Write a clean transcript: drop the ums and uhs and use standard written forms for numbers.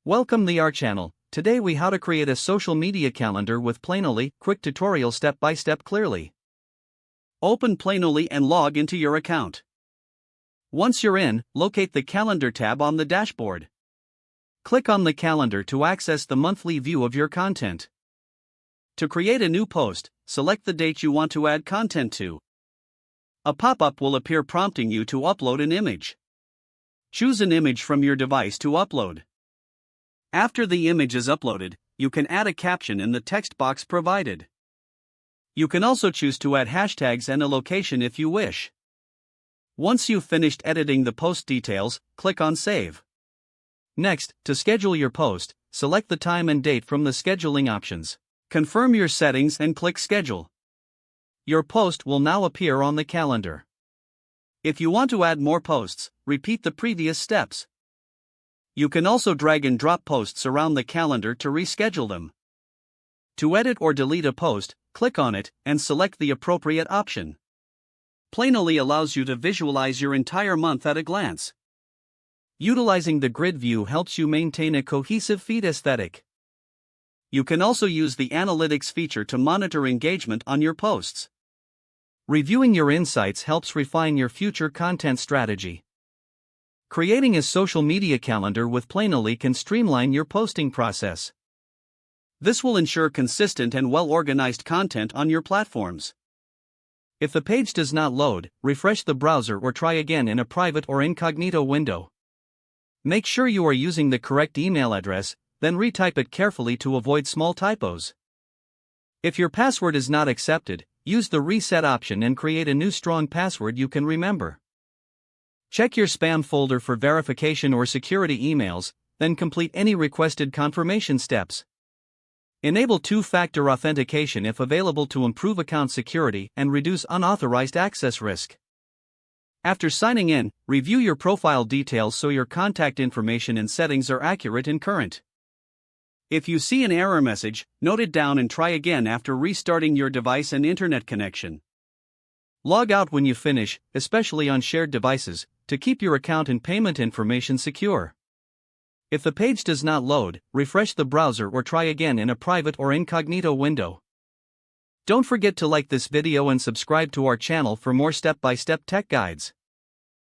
Welcome to our channel. Today we how to create a social media calendar with Planoly, quick tutorial step by step clearly. Open Planoly and log into your account. Once you're in, locate the calendar tab on the dashboard. Click on the calendar to access the monthly view of your content. To create a new post, select the date you want to add content to. A pop-up will appear prompting you to upload an image. Choose an image from your device to upload. After the image is uploaded, you can add a caption in the text box provided. You can also choose to add hashtags and a location if you wish. Once you've finished editing the post details, click on Save. Next, to schedule your post, select the time and date from the scheduling options. Confirm your settings and click Schedule. Your post will now appear on the calendar. If you want to add more posts, repeat the previous steps. You can also drag and drop posts around the calendar to reschedule them. To edit or delete a post, click on it and select the appropriate option. Planoly allows you to visualize your entire month at a glance. Utilizing the grid view helps you maintain a cohesive feed aesthetic. You can also use the analytics feature to monitor engagement on your posts. Reviewing your insights helps refine your future content strategy. Creating a social media calendar with Planoly can streamline your posting process. This will ensure consistent and well-organized content on your platforms. If the page does not load, refresh the browser or try again in a private or incognito window. Make sure you are using the correct email address, then retype it carefully to avoid small typos. If your password is not accepted, use the reset option and create a new strong password you can remember. Check your spam folder for verification or security emails, then complete any requested confirmation steps. Enable two-factor authentication if available to improve account security and reduce unauthorized access risk. After signing in, review your profile details so your contact information and settings are accurate and current. If you see an error message, note it down and try again after restarting your device and internet connection. Log out when you finish, especially on shared devices, to keep your account and payment information secure. If the page does not load, refresh the browser or try again in a private or incognito window. Don't forget to like this video and subscribe to our channel for more step-by-step tech guides.